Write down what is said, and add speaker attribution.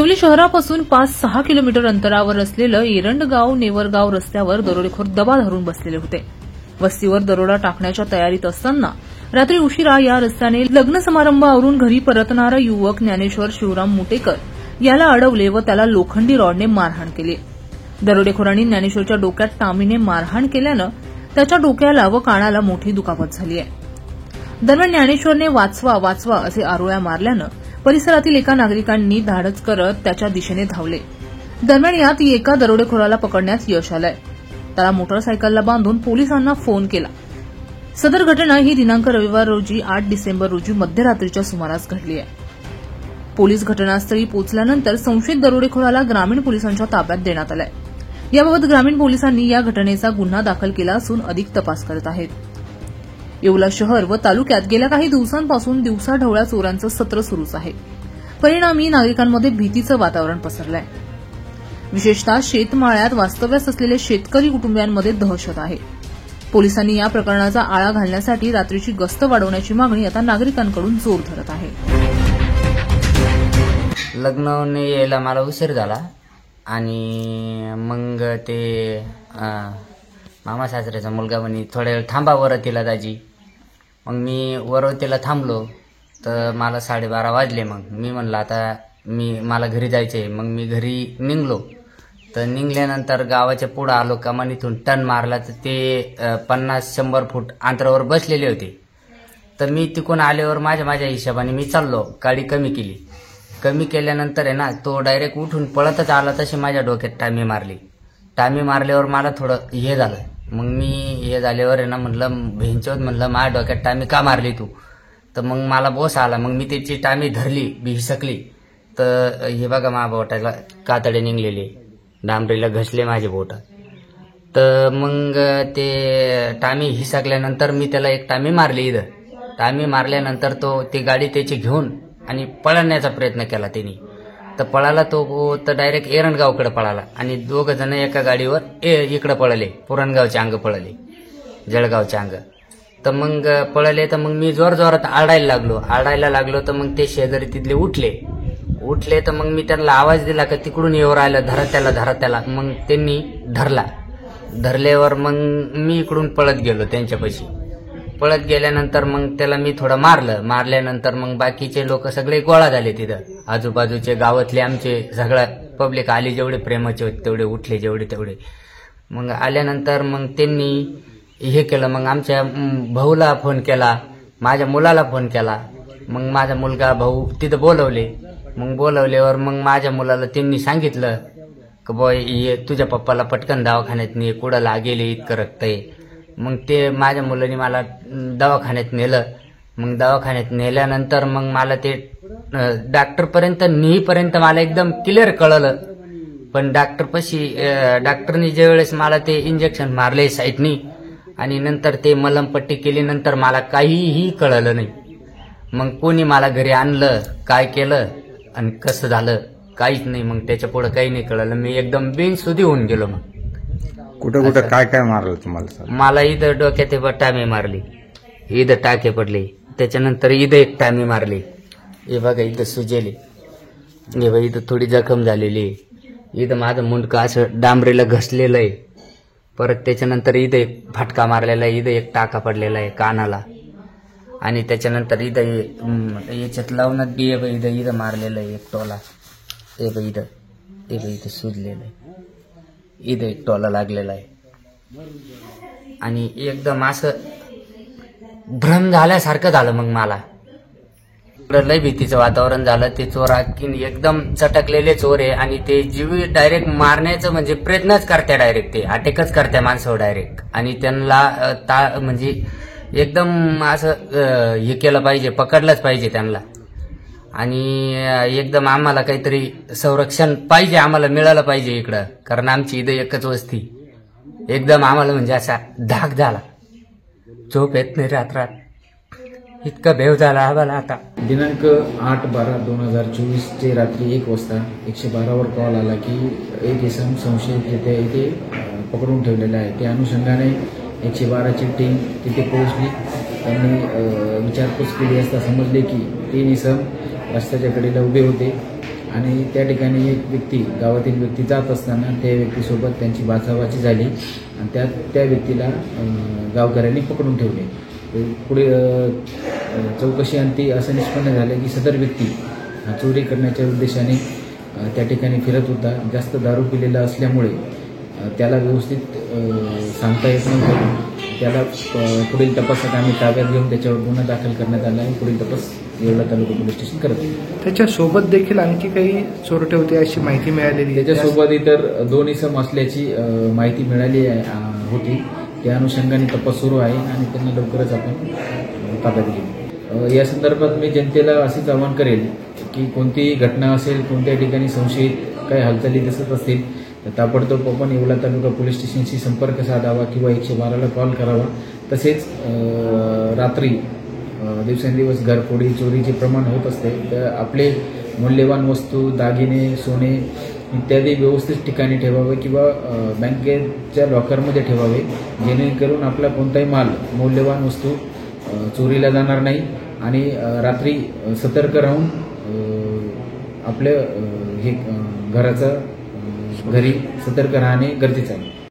Speaker 1: येवली शहरापासून 5-6 किलोमीटर अंतरावर असलेलं एरंडगाव नेवरगाव रस्त्यावर दरोडेखोर दबा धरून बसलेले होते। वस्तीवर दरोडा टाकण्याच्या तयारीत असताना रात्री उशिरा या रस्त्याने लग्न समारंभावरून घरी परतणारा युवक ज्ञानेश्वर शिवराम मुटेकर याला अडवले व त्याला लोखंडी रॉडने मारहाण केली। दरोडेखोरांनी ज्ञानेश्वरच्या डोक्यात टामीने मारहाण केल्यानं त्याच्या डोक्याला व कानाला मोठी दुखापत झाली आहे। दरम्यान ज्ञानेश्वरने वाचवा वाचवा असे आरोळ्या मारल्यानं परिसरातील एका नागरिकांनी धाडस करत त्याच्या दिशेने धावले। दरम्यान यात एका दरोडेखोराला पकडण्यात यश आलंय। त्याला मोटरसायकलला बांधून पोलिसांना फोन केला। सदर घटना ही दिनांक रविवार रोजी 8 डिसेंबर रोजी मध्यरात्रीच्या सुमारास घडली आहे। पोलीस घटनास्थळी पोहोचल्यानंतर संशयित दरोडेखोराला ग्रामीण पोलिसांच्या ताब्यात देण्यात आलंय। याबाबत ग्रामीण पोलिसांनी या घटनेचा गुन्हा दाखल केला असून अधिक तपास करत आहेत। येवला शहर व तालुक्यात गेल्या काही दिवसांपासून दिवसाढवळ्या चोरांचं सत्र सुरूच आहे। परिणामी नागरिकांमध्ये भीतीचं वातावरण पसरलंय। विशेषतः शेतमाळ्यात वास्तव्यास असलेले शेतकरी कुटुंबियांमध्ये दहशत आहे। पोलिसांनी या प्रकरणाचा आळा घालण्यासाठी रात्रीची गस्त वाढवण्याची मागणी आता नागरिकांकडून जोर धरत आहे।
Speaker 2: लग्नाने यायला मला उशीर झाला आणि मग ते मामा सासऱ्याचा मुलगा म्हणे थोड्या वेळ थांबा वरतीला दाजी। मग मी वरतीला थांबलो तर मला 12:30 वाजले। मग मी म्हणलं आता मला घरी जायचंय। मग मी घरी निघलो तर निघल्यानंतर गावाच्या पुढे आलो कमानीतून टर्न मारला तर ते 50-100 फूट अंतरावर बसलेले होते। तर मी तिकडून आल्यावर माझ्या हिशोबाने मी चाललो, गाडी कमी केल्यानंतर आहे ना तो डायरेक्ट उठून पळतच आला। तशी माझ्या डोक्यात टामी मारल्यावर मला थोडं हे झालं। मग मी हे झाल्यावर आहे ना म्हणलं भेंचोद म्हणलं माझ्या डोक्यात टामी का मारली तू? तर मग मला बोस आला। मग मी त्याची टामी धरली हिसकली तर हे बघा माझ्या बोटाला कातडे निघलेले, डांबरीला घसले माझे बोट। तर मग ते टामी हिसकल्यानंतर मी त्याला एक टामी मारली। इथं टामी मारल्यानंतर ती गाडी त्याची घेऊन आणि पळण्याचा प्रयत्न केला त्यांनी। तर पळाला तो तर डायरेक्ट एरंडगावकडे पळाला आणि 2 जण एका गाडीवर इकडे पळले, पुरणगावचे अंग पळले, जळगावचे अंग। तर मग पळले तर मग मी जोरात आरडायला लागलो तर मग ते शेजारी तिथले उठले तर मग मी त्यांना आवाज दिला की तिकडून येऊ राहिलं, धरा त्याला। मग त्यांनी धरल्यावर मग मी इकडून पळत गेलो त्यांच्यापाशी। पळत गेल्यानंतर मग त्याला मी थोडं मारल्यानंतर मग बाकीचे लोक सगळे गोळा झाले तिथं, आजूबाजूचे गावातले आमचे सगळं पब्लिक आली, जेवढे प्रेमाचे होते तेवढे उठले, जेवढे तेवढे। मग आल्यानंतर मग त्यांनी हे केलं, मग आमच्या भाऊला फोन केला, माझ्या मुलाला फोन केला। मग माझा मुलगा भाऊ तिथं बोलवले। मग बोलवल्यावर मग माझ्या मुलाला त्यांनी सांगितलं की बॉय तुझ्या पप्पाला पटकन दवाखान्यात ने, कुठं लागेल इतकं रक्त आहे। मग ते माझ्या मुलांनी मला दवाखान्यात नेलं। मग दवाखान्यात नेल्यानंतर मग मला ते डॉक्टरपर्यंत नेईपर्यंत मला एकदम क्लिअर कळलं। पण डॉक्टरनी ज्यावेळेस मला ते इंजेक्शन मारले साईडनी आणि नंतर ते मलमपट्टी केली, नंतर मला काहीही कळलं नाही। मग कोणी मला घरी आणलं, काय केलं आणि कसं झालं काहीच नाही। मग त्याच्या पुढे काही नाही कळलं। मी एकदम बेनसुधी होऊन गेलो। मग
Speaker 3: कुठं काय मारलं तुम्हाला?
Speaker 2: मला इथं डोक्यात टामी मारली, इथं टाके पडले, त्याच्यानंतर इथं एक टामी मारली। हे बघा इथं सुजेले, हे बघा इथं थोडी जखम झालेली, इथं माझं मुंडकं असं डांबरीला घसलेलं आहे। परत त्याच्यानंतर इथं एक फटका मारलेला आहे, इथं एक टाका पडलेला आहे कानाला आणि त्याच्यानंतर इथं याच्यात लावण्यात बी इथं मारलेलं आहे एक टोला। हे बघ इथं सुजलेलं आहे, इथं एक टोला लागलेला आहे आणि एकदम असं भ्रम झाल्यासारखं झालं। मग मला लय भीतीचं वातावरण झालं। ते चोर एकदम चटकलेले चोर आहे आणि ते जीवी डायरेक्ट मारण्याचं म्हणजे प्रयत्नच करते, डायरेक्ट ते अटॅकच करते माणसावर डायरेक्ट। आणि त्यांना म्हणजे एकदम असं हे केलं पाहिजे, पकडलंच पाहिजे त्यांना। आणि एकदम आम्हाला काहीतरी संरक्षण पाहिजे, आम्हाला मिळालं पाहिजे इकडं, कारण आमची इथं एकच वस्ती। एकदम आम्हाला म्हणजे असा धाक झाला, झोप येत नाही रात्रात, इतका भेव झाला आम्हाला। आता
Speaker 4: दिनांक 8/12/2024 चे रात्री 1 वाजता 112 वर कॉल आला की एक इसम संशयित इथे पकडून ठेवलेला आहे। त्या अनुषंगाने 112 ची टीम तिथे पोहोचली। त्यांनी विचारपूस केली असता समजले की 3 इसम रस्त्याच्या कडेला उभे होते आणि त्या ठिकाणी एक व्यक्ती, गावातील व्यक्ती जात असताना त्या व्यक्तीसोबत त्यांची बाचाबाची झाली आणि त्या व्यक्तीला गावकऱ्यांनी पकडून ठेवले. पुढे चौकशी अंती असं निष्पन्न झालं की सदर व्यक्ती हा चोरी करण्याच्या उद्देशाने त्या ठिकाणी फिरत होता. जास्त दारू पिलेला असल्यामुळे त्याला व्यवस्थित सांगता येत नव्हतं. त्याला पुढील तपासात आम्ही ताब्यात घेऊन त्याच्यावर गुन्हा दाखल करण्यात आला आहे. पुढील तपास येवला तालुका पोलीस स्टेशन करत आहे.
Speaker 5: त्याच्यासोबत देखील आणखी काही चोरटे होते अशी माहिती मिळालेली.
Speaker 4: त्याच्यासोबत इतर 2 इसम असल्याची माहिती मिळाली होती. त्या अनुषंगाने तपास सुरू आहे आणि त्यांना लवकरच आपण ताब्यात घेऊ. या संदर्भात मी जनतेला असेच आवाहन करेल की कोणतीही घटना असेल, कोणत्या ठिकाणी संशयित काही हालचाली दिसत असतील तर ताबडतोब आपण येवला तालुका पोलीस स्टेशनशी संपर्क साधावा किंवा 112ला कॉल करावा. तसेच रात्री दिवसेंदिवस घरफोडी चोरीचे प्रमाण होत असते तर आपले मौल्यवान वस्तू, दागिने, सोने इत्यादी व्यवस्थित ठिकाणी ठेवावे किंवा बँकेच्या लॉकरमध्ये ठेवावे, जेणेकरून आपला कोणताही माल, मौल्यवान वस्तू चोरीला जाणार नाही. आणि रात्री सतर्क राहून आपल्या घरी सतर्क राहणे गरजेचं आहे.